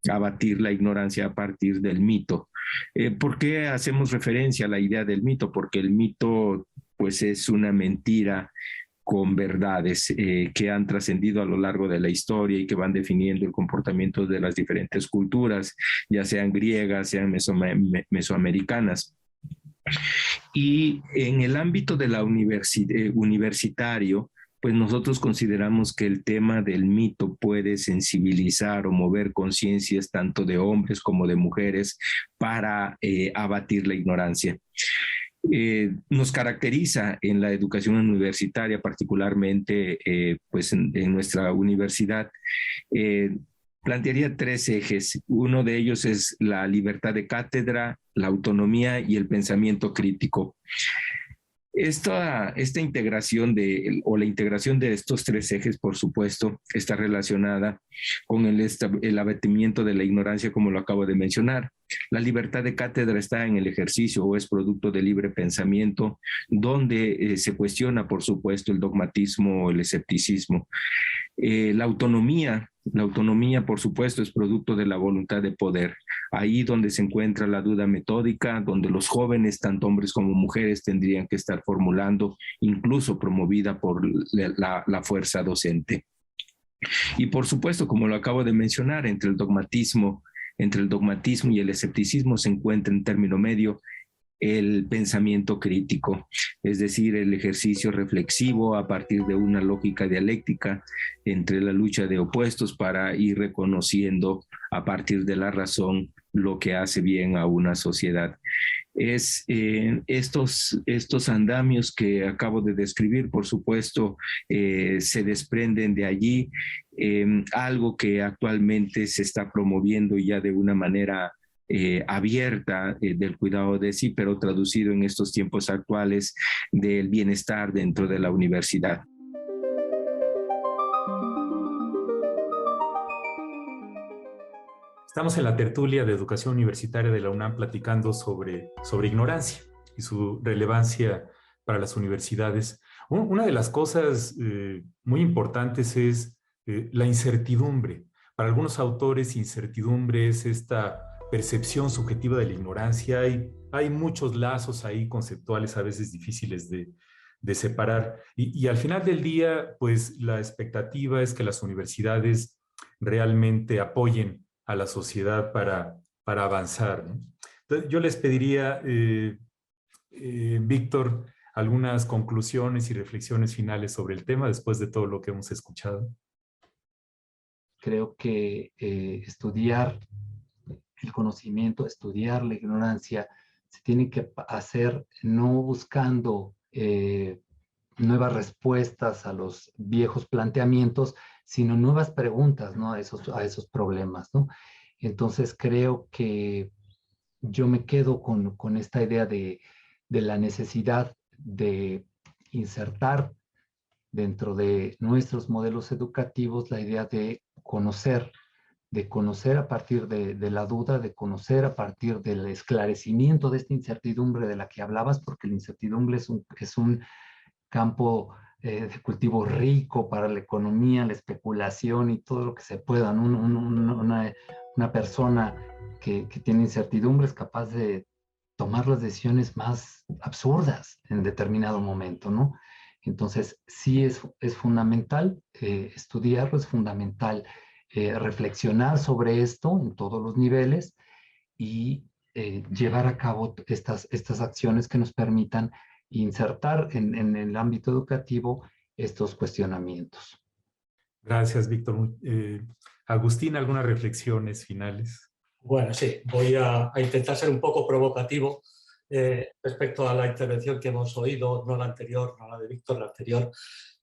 abatir la ignorancia a partir del mito. ¿Por qué hacemos referencia a la idea del mito? Porque el mito pues es una mentira con verdades que han trascendido a lo largo de la historia y que van definiendo el comportamiento de las diferentes culturas, ya sean griegas, sean mesoamericanas. Y en el ámbito de la universitario, pues nosotros consideramos que el tema del mito puede sensibilizar o mover conciencias tanto de hombres como de mujeres para abatir la ignorancia. Nos caracteriza en la educación universitaria, particularmente pues en nuestra universidad, plantearía 3 ejes. Uno de ellos es la libertad de cátedra, la autonomía y el pensamiento crítico. Esta integración la integración de estos 3 ejes, por supuesto, está relacionada con el abatimiento de la ignorancia, como lo acabo de mencionar. La libertad de cátedra está en el ejercicio o es producto de libre pensamiento, donde se cuestiona, por supuesto, el dogmatismo o el escepticismo. La autonomía, por supuesto, es producto de la voluntad de poder. Ahí donde se encuentra la duda metódica, donde los jóvenes, tanto hombres como mujeres, tendrían que estar formulando, incluso promovida por la fuerza docente. Y por supuesto, como lo acabo de mencionar, entre el dogmatismo y el escepticismo se encuentra en término medio el pensamiento crítico, es decir, el ejercicio reflexivo a partir de una lógica dialéctica entre la lucha de opuestos para ir reconociendo a partir de la razón lo que hace bien a una sociedad. Estos andamios que acabo de describir, por supuesto, se desprenden de allí, algo que actualmente se está promoviendo ya de una manera abierta del cuidado de sí, pero traducido en estos tiempos actuales del bienestar dentro de la universidad. Estamos en la tertulia de educación universitaria de la UNAM platicando sobre ignorancia y su relevancia para las universidades. Una de las cosas muy importantes es la incertidumbre. Para algunos autores, incertidumbre es esta percepción subjetiva de la ignorancia. Hay muchos lazos ahí conceptuales a veces difíciles de separar. Y al final del día, pues la expectativa es que las universidades realmente apoyen a la sociedad para avanzar, ¿no? Entonces, yo les pediría, Víctor, algunas conclusiones y reflexiones finales sobre el tema después de todo lo que hemos escuchado. Creo que estudiar el conocimiento, estudiar la ignorancia, se tiene que hacer no buscando nuevas respuestas a los viejos planteamientos, sino nuevas preguntas, ¿no? a esos problemas, ¿no? Entonces creo que yo me quedo con esta idea de la necesidad de insertar dentro de nuestros modelos educativos la idea de conocer a partir de la duda, de conocer a partir del esclarecimiento de esta incertidumbre de la que hablabas, porque la incertidumbre es un campo de cultivo rico para la economía, la especulación y todo lo que se pueda, ¿no? Una persona que tiene incertidumbre es capaz de tomar las decisiones más absurdas en determinado momento, ¿no? Entonces, sí es fundamental estudiarlo, es fundamental reflexionar sobre esto en todos los niveles y llevar a cabo estas acciones que nos permitan insertar en el ámbito educativo estos cuestionamientos. Gracias, Víctor. Agustín, ¿algunas reflexiones finales? Bueno, sí, voy a intentar ser un poco provocativo respecto a la intervención que hemos oído, no la anterior, no la de Víctor, la anterior,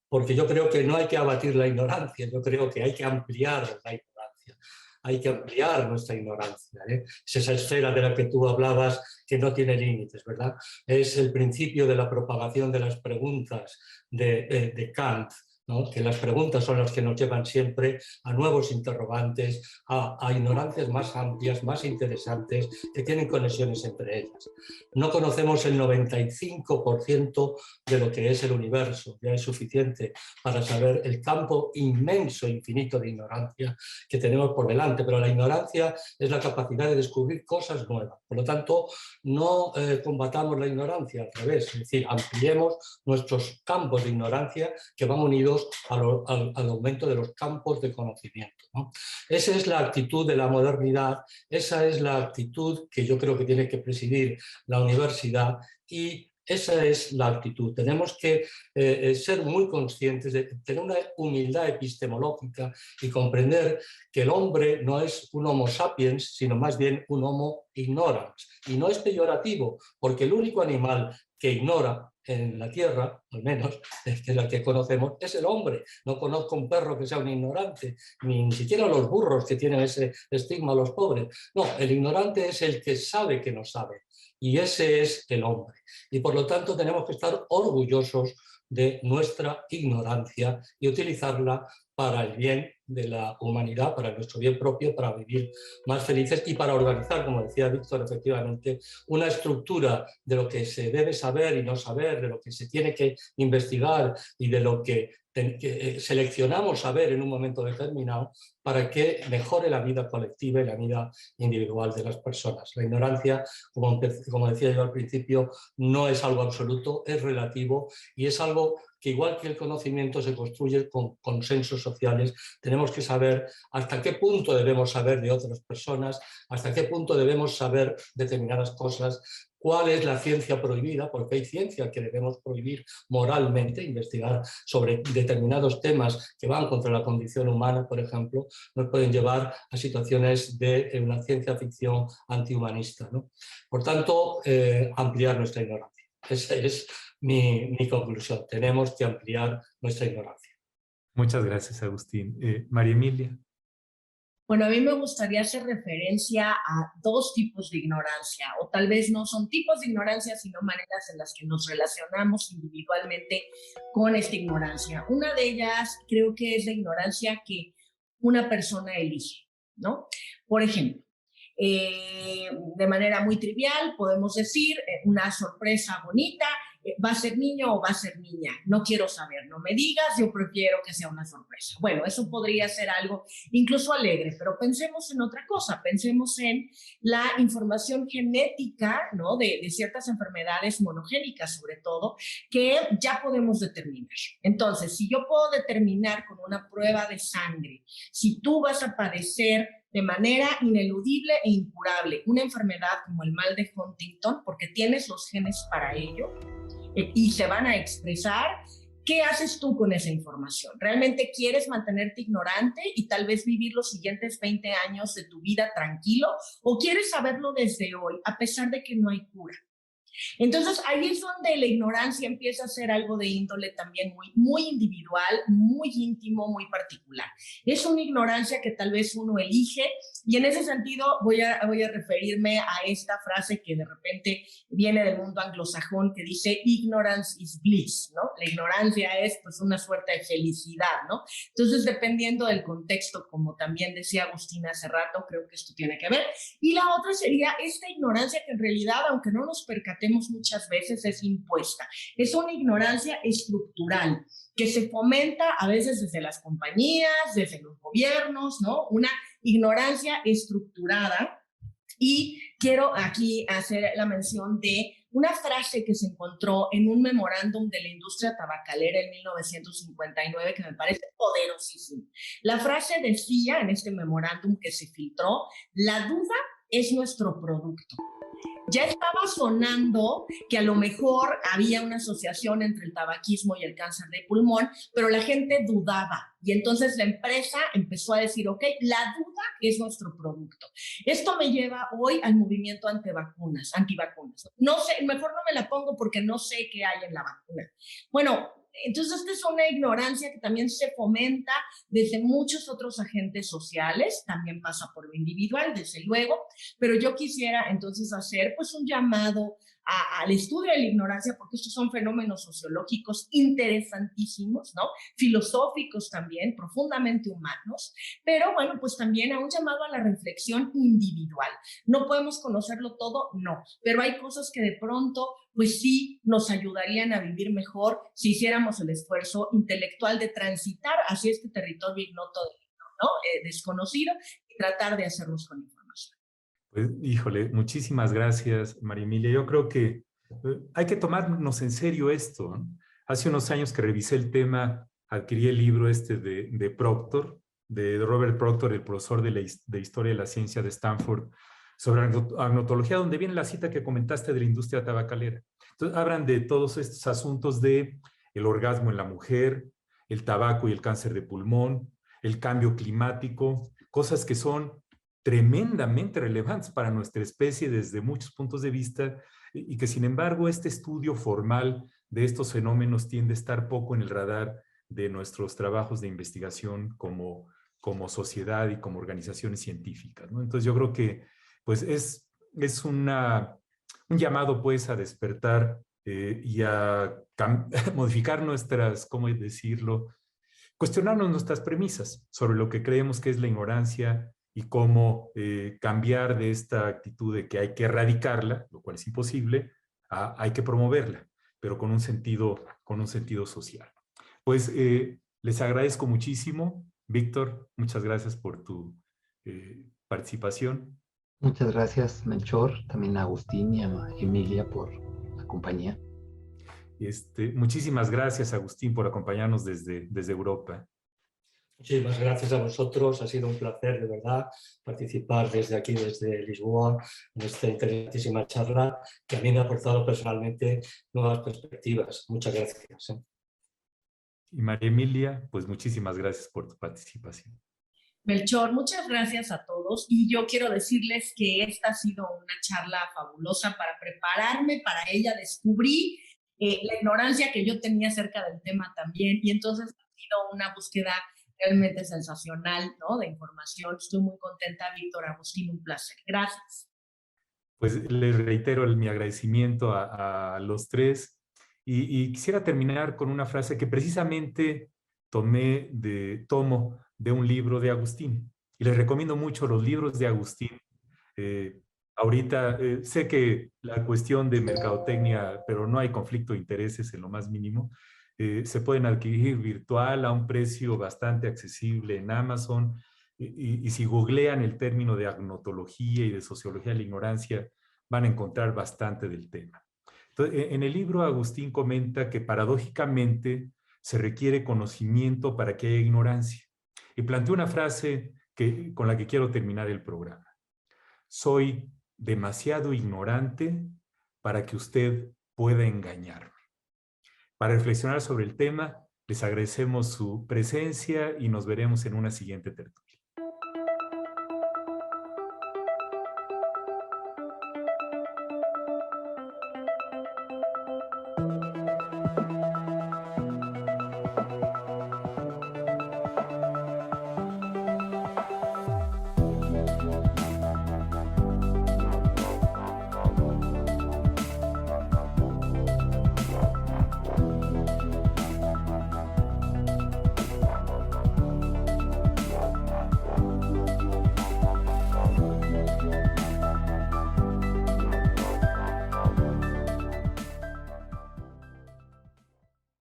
porque yo creo que no hay que abatir la ignorancia, yo creo que hay que ampliar la ignorancia, hay que ampliar nuestra ignorancia. Es esa esfera de la que tú hablabas que no tiene límites, ¿verdad? Es el principio de la propagación de las preguntas de Kant, ¿no? Que las preguntas son las que nos llevan siempre a nuevos interrogantes, a ignorancias más amplias, más interesantes, que tienen conexiones entre ellas. No conocemos el 95% de lo que es el universo, ya es suficiente para saber el campo inmenso, infinito de ignorancia que tenemos por delante, pero la ignorancia es la capacidad de descubrir cosas nuevas. Por lo tanto, no combatamos la ignorancia, al revés, es decir, ampliemos nuestros campos de ignorancia que van unidos al aumento de los campos de conocimiento, ¿no? Esa es la actitud de la modernidad, esa es la actitud que yo creo que tiene que presidir la universidad y esa es la actitud. Tenemos que ser muy conscientes de tener una humildad epistemológica y comprender que el hombre no es un homo sapiens, sino más bien un homo ignorans. Y no es peyorativo, porque el único animal que ignora en la Tierra, al menos, que es la que conocemos, es el hombre. No conozco un perro que sea un ignorante, ni siquiera los burros que tienen ese estigma, los pobres. No, el ignorante es el que sabe que no sabe. Y ese es el hombre. Y por lo tanto tenemos que estar orgullosos de nuestra ignorancia y utilizarla para el bien de la humanidad, para nuestro bien propio, para vivir más felices y para organizar, como decía Víctor, efectivamente, una estructura de lo que se debe saber y no saber, de lo que se tiene que investigar y de lo que seleccionamos saber en un momento determinado para que mejore la vida colectiva y la vida individual de las personas. La ignorancia, como decía yo al principio, no es algo absoluto, es relativo y es algo que, igual que el conocimiento se construye con consensos sociales, tenemos que saber hasta qué punto debemos saber de otras personas, hasta qué punto debemos saber determinadas cosas, cuál es la ciencia prohibida, porque hay ciencia que debemos prohibir moralmente, investigar sobre determinados temas que van contra la condición humana, por ejemplo, nos pueden llevar a situaciones de una ciencia ficción antihumanista, ¿no? Por tanto, ampliar nuestra ignorancia. Esa es mi conclusión. Tenemos que ampliar nuestra ignorancia. Muchas gracias, Agustín. María Emilia. Bueno, a mí me gustaría hacer referencia a dos tipos de ignorancia, o tal vez no son tipos de ignorancia, sino maneras en las que nos relacionamos individualmente con esta ignorancia. Una de ellas creo que es la ignorancia que una persona elige, ¿no? Por ejemplo, de manera muy trivial podemos decir una sorpresa bonita, ¿va a ser niño o va a ser niña? No quiero saber, no me digas, yo prefiero que sea una sorpresa. Bueno, eso podría ser algo incluso alegre, pero pensemos en otra cosa, pensemos en la información genética, ¿no? de ciertas enfermedades monogénicas, sobre todo, que ya podemos determinar. Entonces, si yo puedo determinar con una prueba de sangre si tú vas a padecer de manera ineludible e incurable una enfermedad como el mal de Huntington, porque tienes los genes para ello, y se van a expresar, ¿qué haces tú con esa información? ¿Realmente quieres mantenerte ignorante y tal vez vivir los siguientes 20 años de tu vida tranquilo? ¿O quieres saberlo desde hoy, a pesar de que no hay cura? Entonces ahí es donde la ignorancia empieza a ser algo de índole también muy individual, muy íntimo, muy particular. Es una ignorancia que tal vez uno elige, y en ese sentido voy a referirme a esta frase que de repente viene del mundo anglosajón, que dice ignorance is bliss, ¿no? La ignorancia es pues una suerte de felicidad, ¿no? Entonces, dependiendo del contexto, como también decía Agustín hace rato, creo que esto tiene que ver. Y la otra sería esta ignorancia que en realidad, aunque no nos percatemos muchas veces, es impuesta. Es una ignorancia estructural que se fomenta a veces desde las compañías, desde los gobiernos, ¿no? Una ignorancia estructurada. Y quiero aquí hacer la mención de una frase que se encontró en un memorándum de la industria tabacalera en 1959 que me parece poderosísimo. La frase decía en este memorándum que se filtró: la duda es nuestro producto. Ya estaba sonando que a lo mejor había una asociación entre el tabaquismo y el cáncer de pulmón, pero la gente dudaba. Y entonces la empresa empezó a decir, ok, la duda es nuestro producto. Esto me lleva hoy al movimiento antivacunas. No sé, mejor no me la pongo porque no sé qué hay en la vacuna. Bueno, entonces esta es una ignorancia que también se fomenta desde muchos otros agentes sociales, también pasa por lo individual, desde luego, pero yo quisiera entonces hacer pues un llamado al estudio de la ignorancia, porque estos son fenómenos sociológicos interesantísimos, ¿no? Filosóficos también, profundamente humanos, pero bueno, pues también a un llamado a la reflexión individual. ¿No podemos conocerlo todo? No, pero hay cosas que de pronto pues sí nos ayudarían a vivir mejor si hiciéramos el esfuerzo intelectual de transitar hacia este territorio ignoto, ¿no? Desconocido, y tratar de hacernos con información. Pues, híjole, muchísimas gracias, María Emilia. Yo creo que hay que tomarnos en serio esto, ¿no? Hace unos años que revisé el tema, adquirí el libro de Proctor, de Robert Proctor, el profesor de Historia de la Ciencia de Stanford, sobre agnotología, donde viene la cita que comentaste de la industria tabacalera. Entonces, hablan de todos estos asuntos de el orgasmo en la mujer, el tabaco y el cáncer de pulmón, el cambio climático, cosas que son tremendamente relevantes para nuestra especie desde muchos puntos de vista y que sin embargo este estudio formal de estos fenómenos tiende a estar poco en el radar de nuestros trabajos de investigación como sociedad y como organizaciones científicas, ¿no? Entonces yo creo que pues es un llamado pues a despertar y a modificar nuestras, ¿cómo decirlo? Cuestionarnos nuestras premisas sobre lo que creemos que es la ignorancia y cómo cambiar de esta actitud de que hay que erradicarla, lo cual es imposible, a hay que promoverla, pero con un sentido social. Pues les agradezco muchísimo. Víctor, muchas gracias por tu participación. Muchas gracias, Melchor, también a Agustín y a Emilia por la compañía. Muchísimas gracias, Agustín, por acompañarnos desde Europa. Muchísimas gracias a vosotros, ha sido un placer de verdad participar desde aquí, desde Lisboa, en esta interesantísima charla que a mí me ha aportado personalmente nuevas perspectivas. Muchas gracias. Y María Emilia, pues muchísimas gracias por tu participación. Melchor, muchas gracias a todos y yo quiero decirles que esta ha sido una charla fabulosa para prepararme para ella. Descubrí la ignorancia que yo tenía acerca del tema también y entonces ha sido una búsqueda realmente sensacional, ¿no? De información. Estoy muy contenta, Víctor, Agustín, un placer. Gracias. Pues les reitero mi agradecimiento a los tres y quisiera terminar con una frase que precisamente tomo de un libro de Agustín y les recomiendo mucho los libros de Agustín. Ahorita sé que la cuestión de mercadotecnia, pero no hay conflicto de intereses en lo más mínimo, se pueden adquirir virtual a un precio bastante accesible en Amazon y si googlean el término de agnotología y de sociología de la ignorancia van a encontrar bastante del tema. Entonces, en el libro Agustín comenta que paradójicamente se requiere conocimiento para que haya ignorancia y plantea una frase con la que quiero terminar el programa. Soy demasiado ignorante para que usted pueda engañarme. Para reflexionar sobre el tema, les agradecemos su presencia y nos veremos en una siguiente tertulia.